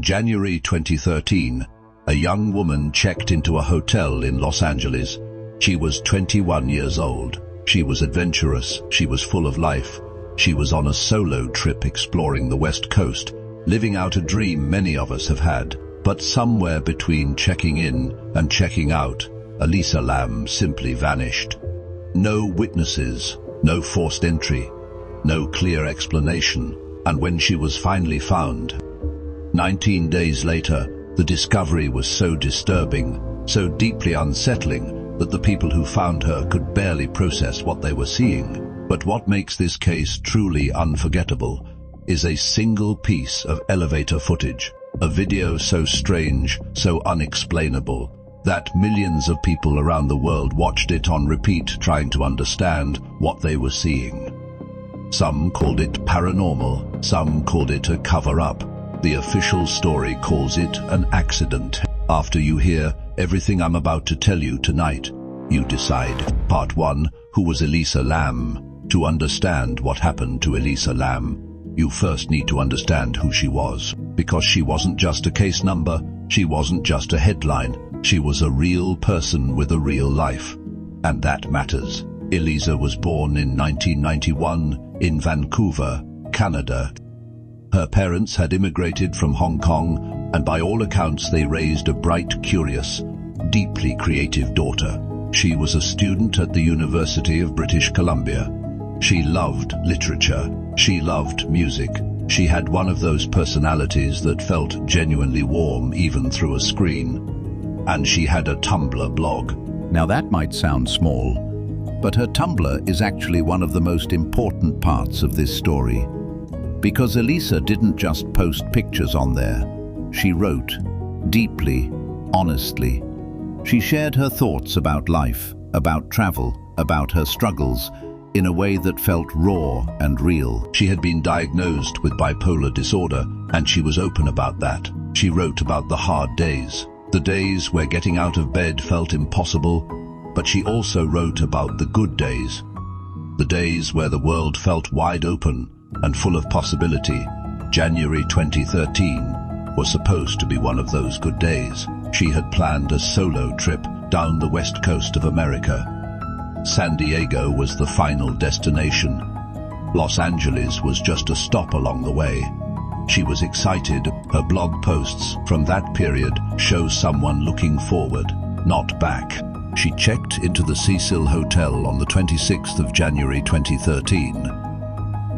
In January 2013, a young woman checked into a hotel in Los Angeles. She was 21 years old. She was adventurous. She was full of life. She was on a solo trip exploring the West Coast, living out a dream many of us have had. But somewhere between checking in and checking out, Elisa Lam simply vanished. No witnesses, no forced entry, no clear explanation. And when she was finally found, 19 days later, the discovery was so disturbing, so deeply unsettling, that the people who found her could barely process what they were seeing. But what makes this case truly unforgettable is a single piece of elevator footage, a video so strange, so unexplainable, that millions of people around the world watched it on repeat, trying to understand what they were seeing. Some called it paranormal, some called it a cover-up. The official story calls it an accident. After you hear everything I'm about to tell you tonight, you decide. Part 1. Who was Elisa Lam? To understand what happened to Elisa Lam, you first need to understand who she was. Because she wasn't just a case number, she wasn't just a headline, she was a real person with a real life. And that matters. Elisa was born in 1991 in Vancouver, Canada. Her parents had immigrated from Hong Kong, and by all accounts they raised a bright, curious, deeply creative daughter. She was a student at the University of British Columbia. She loved literature. She loved music. She had one of those personalities that felt genuinely warm even through a screen. And she had a Tumblr blog. Now that might sound small, but her Tumblr is actually one of the most important parts of this story. Because Elisa didn't just post pictures on there. She wrote, deeply, honestly. She shared her thoughts about life, about travel, about her struggles, in a way that felt raw and real. She had been diagnosed with bipolar disorder, and she was open about that. She wrote about the hard days, the days where getting out of bed felt impossible, but she also wrote about the good days, the days where the world felt wide open and full of possibility. January 2013 was supposed to be one of those good days. She had planned a solo trip down the west coast of America. San Diego was the final destination. Los Angeles was just a stop along the way. She was excited. Her blog posts from that period show someone looking forward, not back. She checked into the Cecil Hotel on the 26th of January 2013.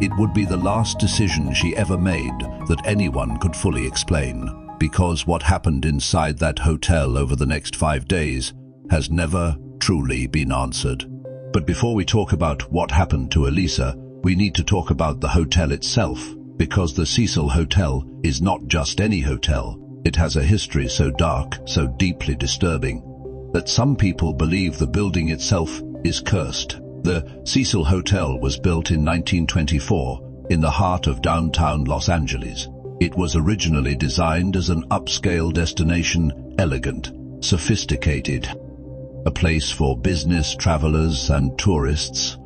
It would be the last decision she ever made that anyone could fully explain, because what happened inside that hotel over the next 5 days has never truly been answered. But before we talk about what happened to Elisa, we need to talk about the hotel itself, because the Cecil Hotel is not just any hotel. It has a history so dark, so deeply disturbing, that some people believe the building itself is cursed. The Cecil Hotel was built in 1924 in the heart of downtown Los Angeles. It was originally designed as an upscale destination, elegant, sophisticated, a place for business travelers and tourists.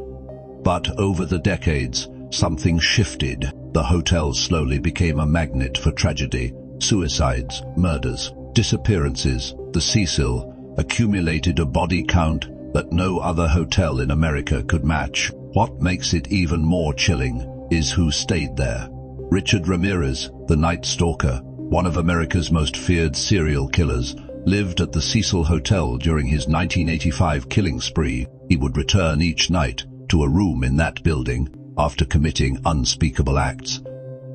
But over the decades, something shifted. The hotel slowly became a magnet for tragedy, suicides, murders, disappearances. The Cecil accumulated a body count that no other hotel in America could match. What makes it even more chilling is who stayed there. Richard Ramirez, the Night Stalker, one of America's most feared serial killers, lived at the Cecil Hotel during his 1985 killing spree. He would return each night to a room in that building after committing unspeakable acts.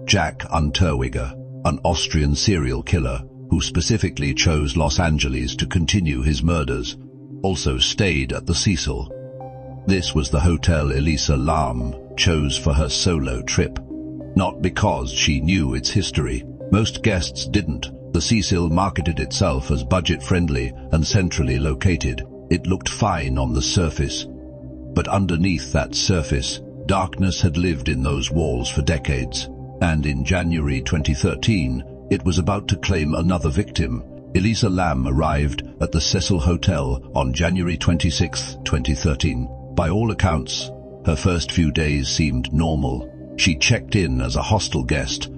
Jack Unterweger, an Austrian serial killer who specifically chose Los Angeles to continue his murders, also stayed at the Cecil. This was the hotel Elisa Lam chose for her solo trip, not because she knew its history. Most guests didn't. The Cecil marketed itself as budget-friendly and centrally located. It looked fine on the surface, but underneath that surface, darkness had lived in those walls for decades. And in January 2013, it was about to claim another victim. Elisa Lam arrived at the Cecil Hotel on January 26, 2013. By all accounts, her first few days seemed normal. She checked in as a hostel guest,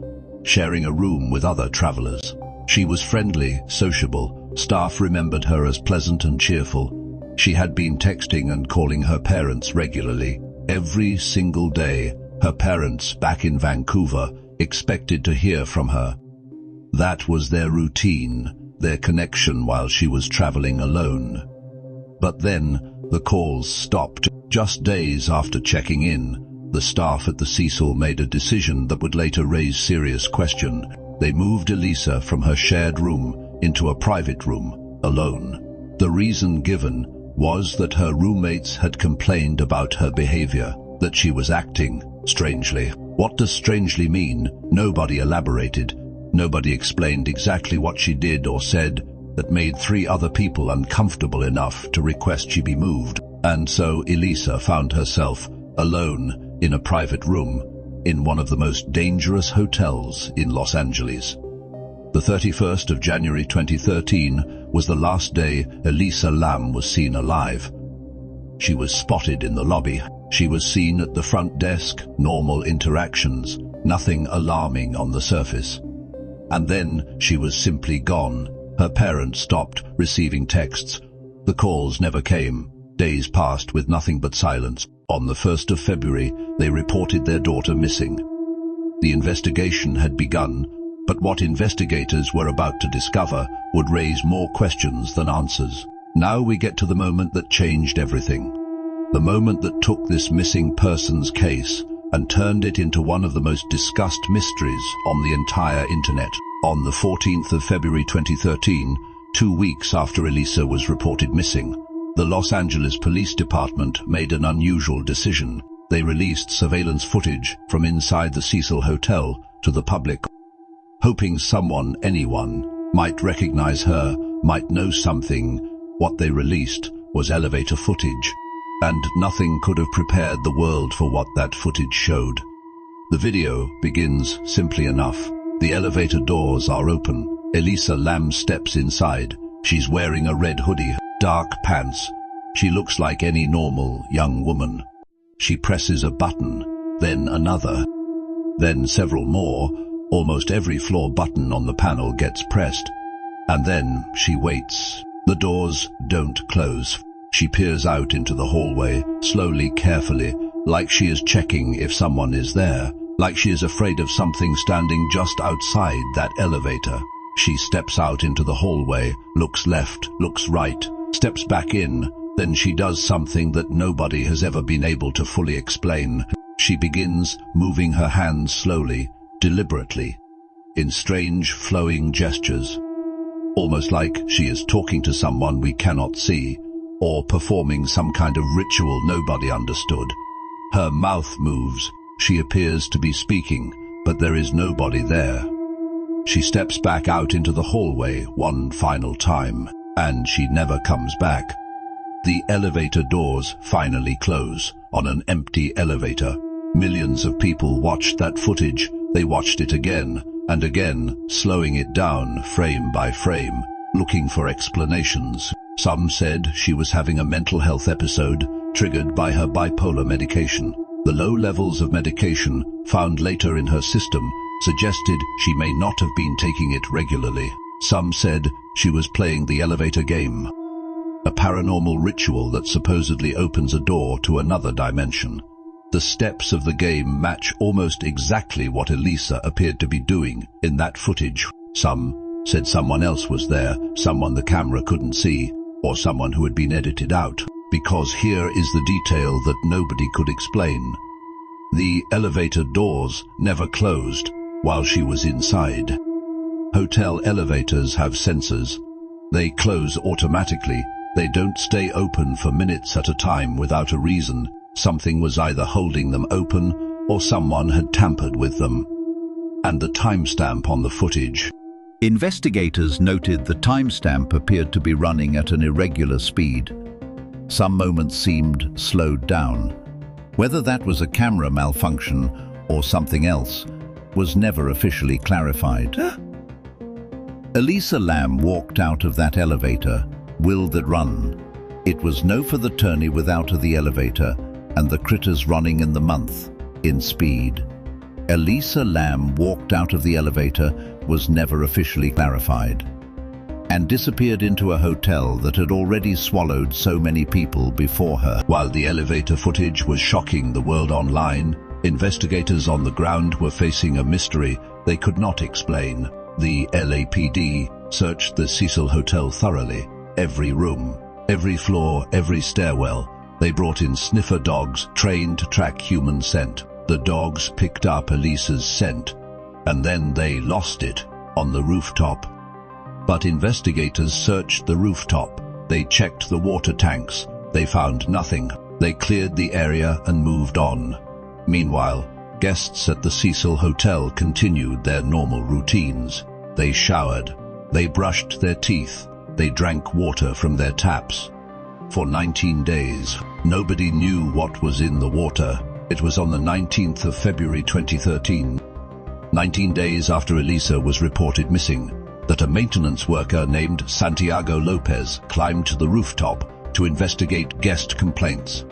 sharing a room with other travelers. She was friendly, sociable. Staff remembered her as pleasant and cheerful. She had been texting and calling her parents regularly. Every single day, her parents, back in Vancouver, expected to hear from her. That was their routine, their connection while she was traveling alone. But then, the calls stopped. Just days after checking in, the staff at the Cecil made a decision that would later raise serious question. They moved Elisa from her shared room into a private room, alone. The reason given was that her roommates had complained about her behavior, that she was acting strangely. What does strangely mean? Nobody elaborated. Nobody explained exactly what she did or said that made 3 other people uncomfortable enough to request she be moved. And so Elisa found herself alone in a private room in one of the most dangerous hotels in Los Angeles. The 31st of January 2013 was the last day Elisa Lam was seen alive. She was spotted in the lobby. She was seen at the front desk, normal interactions, nothing alarming on the surface. And then she was simply gone. Her parents stopped receiving texts. The calls never came. Days passed with nothing but silence. On the 1st of February, they reported their daughter missing. The investigation had begun, but what investigators were about to discover would raise more questions than answers. Now we get to the moment that changed everything. The moment that took this missing persons case and turned it into one of the most discussed mysteries on the entire internet. On the 14th of February 2013, 2 weeks after Elisa was reported missing, the Los Angeles Police Department made an unusual decision. They released surveillance footage from inside the Cecil Hotel to the public, hoping someone, anyone, might recognize her, might know something. What they released was elevator footage, and nothing could have prepared the world for what that footage showed. The video begins simply enough. The elevator doors are open. Elisa Lam steps inside. She's wearing a red hoodie, dark pants. She looks like any normal young woman. She presses a button, then another, then several more. Almost every floor button on the panel gets pressed. And then she waits. The doors don't close. She peers out into the hallway, slowly, carefully, like she is checking if someone is there, like she is afraid of something standing just outside that elevator. She steps out into the hallway, looks left, looks right, steps back in. Then she does something that nobody has ever been able to fully explain. She begins moving her hands slowly, deliberately, in strange, flowing gestures, almost like she is talking to someone we cannot see, or performing some kind of ritual nobody understood. Her mouth moves. She appears to be speaking, but there is nobody there. She steps back out into the hallway one final time, and she never comes back. The elevator doors finally close on an empty elevator. Millions of people watched that footage. They watched it again and again, slowing it down frame by frame, looking for explanations. Some said she was having a mental health episode triggered by her bipolar medication. The low levels of medication found later in her system suggested she may not have been taking it regularly. Some said she was playing the elevator game, a paranormal ritual that supposedly opens a door to another dimension. The steps of the game match almost exactly what Elisa appeared to be doing in that footage. Some said someone else was there, someone the camera couldn't see, or someone who had been edited out. Because here is the detail that nobody could explain. The elevator doors never closed while she was inside. Hotel elevators have sensors. They close automatically. They don't stay open for minutes at a time without a reason. Something was either holding them open or someone had tampered with them. And the timestamp on the footage. Investigators noted the timestamp appeared to be running at an irregular speed. Some moments seemed slowed down. Whether that was a camera malfunction or something else was never officially clarified. Elisa Lam walked out of that elevator, will that run. It was no for the tourney without the elevator and the critters running in the month, in speed. Elisa Lam walked out of the elevator was never officially clarified, and disappeared into a hotel that had already swallowed so many people before her. While the elevator footage was shocking the world online, investigators on the ground were facing a mystery they could not explain. The LAPD searched the Cecil Hotel thoroughly. Every room, every floor, every stairwell. They brought in sniffer dogs trained to track human scent. The dogs picked up Elisa's scent, and then they lost it on the rooftop. But investigators searched the rooftop. They checked the water tanks. They found nothing. They cleared the area and moved on. Meanwhile, guests at the Cecil Hotel continued their normal routines. They showered. They brushed their teeth. They drank water from their taps. For 19 days, nobody knew what was in the water. It was on the 19th of February 2013, 19 days after Elisa was reported missing, that a maintenance worker named Santiago Lopez climbed to the rooftop to investigate guest complaints.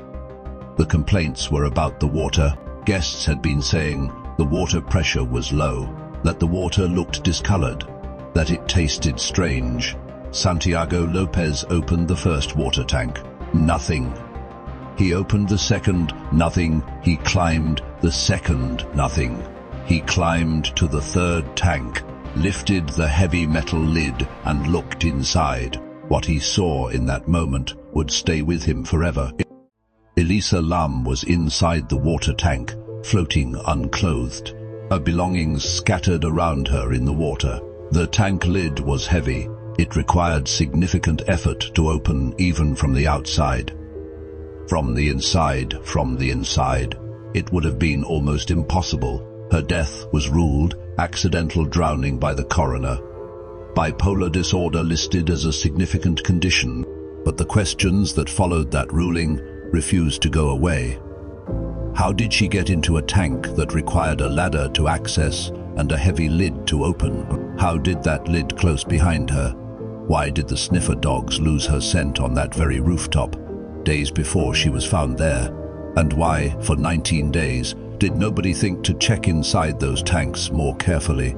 The complaints were about the water. Guests had been saying the water pressure was low, that the water looked discolored, that it tasted strange. Santiago Lopez opened the first water tank. Nothing. He opened the second. Nothing. He climbed the second. Nothing. He climbed to the third tank, lifted the heavy metal lid and looked inside. What he saw in that moment would stay with him forever. Elisa Lam was inside the water tank, floating unclothed, her belongings scattered around her in the water. The tank lid was heavy. It required significant effort to open even from the outside. From the inside, it would have been almost impossible. Her death was ruled accidental drowning by the coroner. Bipolar disorder listed as a significant condition, but the questions that followed that ruling refused to go away. How did she get into a tank that required a ladder to access and a heavy lid to open? How did that lid close behind her? Why did the sniffer dogs lose her scent on that very rooftop, days before she was found there? And why, for 19 days, did nobody think to check inside those tanks more carefully?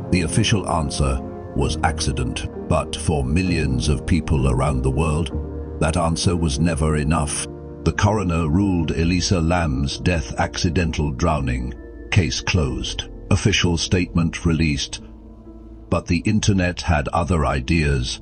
The official answer was accident, but for millions of people around the world, that answer was never enough. The coroner ruled Elisa Lam's death accidental drowning. Case closed. Official statement released. But the internet had other ideas.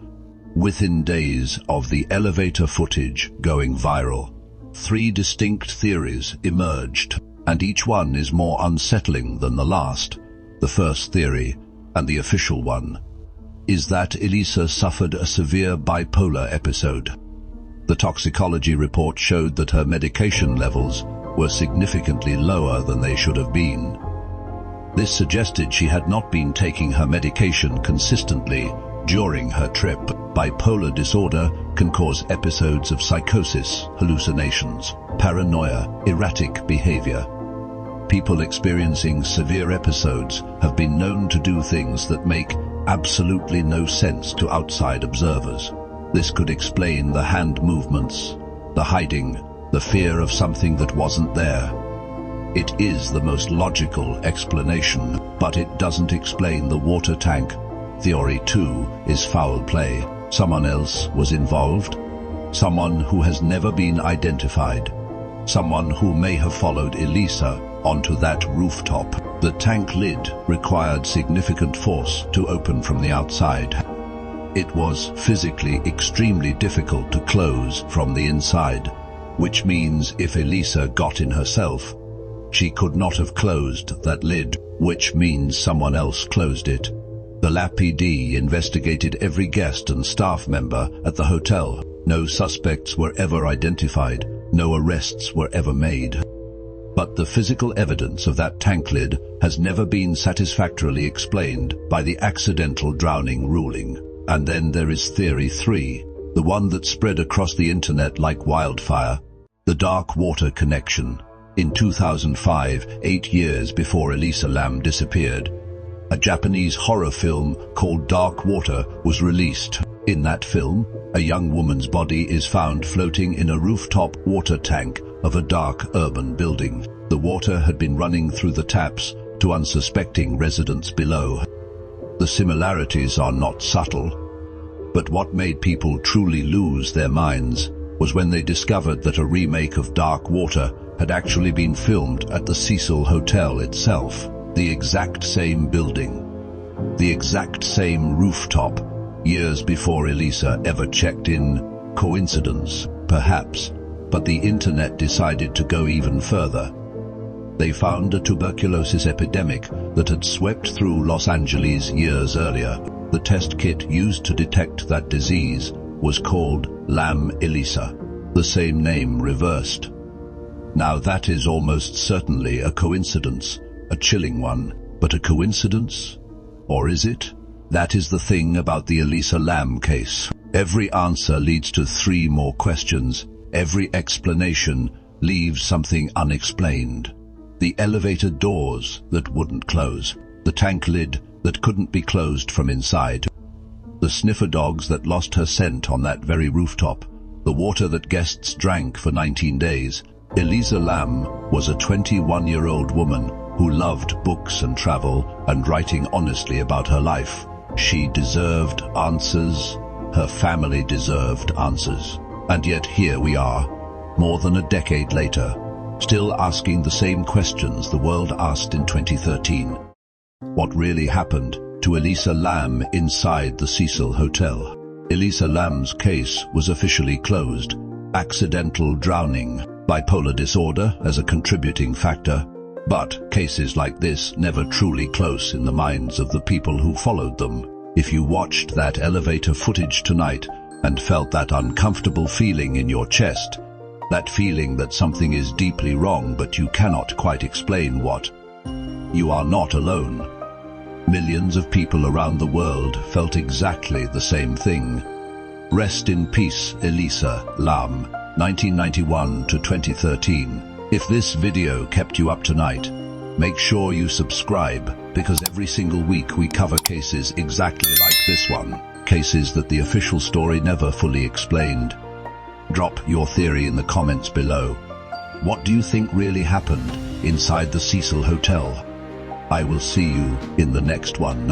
Within days of the elevator footage going viral, 3 distinct theories emerged, and each one is more unsettling than the last. The first theory, and the official one, is that Elisa suffered a severe bipolar episode. The toxicology report showed that her medication levels were significantly lower than they should have been. This suggested she had not been taking her medication consistently during her trip. Bipolar disorder can cause episodes of psychosis, hallucinations, paranoia, erratic behavior. People experiencing severe episodes have been known to do things that make absolutely no sense to outside observers. This could explain the hand movements, the hiding, the fear of something that wasn't there. It is the most logical explanation, but it doesn't explain the water tank. Theory 2 is foul play. Someone else was involved. Someone who has never been identified. Someone who may have followed Elisa onto that rooftop. The tank lid required significant force to open from the outside. It was physically extremely difficult to close from the inside, which means if Elisa got in herself, she could not have closed that lid, which means someone else closed it. The LAPD investigated every guest and staff member at the hotel. No suspects were ever identified. No arrests were ever made. But the physical evidence of that tank lid has never been satisfactorily explained by the accidental drowning ruling. And then there is Theory 3, the one that spread across the internet like wildfire, the dark water connection. In 2005, 8 years before Elisa Lam disappeared, a Japanese horror film called Dark Water was released. In that film, a young woman's body is found floating in a rooftop water tank of a dark urban building. The water had been running through the taps to unsuspecting residents below. The similarities are not subtle, but what made people truly lose their minds was when they discovered that a remake of Dark Water had actually been filmed at the Cecil Hotel itself, the exact same building, the exact same rooftop, years before Elisa ever checked in. Coincidence, perhaps, but the internet decided to go even further. They found a tuberculosis epidemic that had swept through Los Angeles years earlier. The test kit used to detect that disease was called Lam Elisa, the same name reversed. Now that is almost certainly a coincidence, a chilling one, but a coincidence? Or is it? That is the thing about the Elisa Lam case. Every answer leads to 3 more questions. Every explanation leaves something unexplained. The elevator doors that wouldn't close, the tank lid that couldn't be closed from inside, the sniffer dogs that lost her scent on that very rooftop, the water that guests drank for 19 days. Elisa Lam was a 21-year-old woman who loved books and travel and writing honestly about her life. She deserved answers. Her family deserved answers. And yet here we are, more than a decade later, still asking the same questions the world asked in 2013. What really happened to Elisa Lam inside the Cecil Hotel? Elisa Lam's case was officially closed. Accidental drowning, bipolar disorder as a contributing factor. But cases like this never truly close in the minds of the people who followed them. If you watched that elevator footage tonight and felt that uncomfortable feeling in your chest, that feeling that something is deeply wrong but you cannot quite explain what, you are not alone. Millions of people around the world felt exactly the same thing. Rest in peace, Elisa Lam, 1991 to 2013. If this video kept you up tonight, make sure you subscribe, because every single week we cover cases exactly like this one, cases that the official story never fully explained. Drop your theory in the comments below. What do you think really happened inside the Cecil Hotel? I will see you in the next one.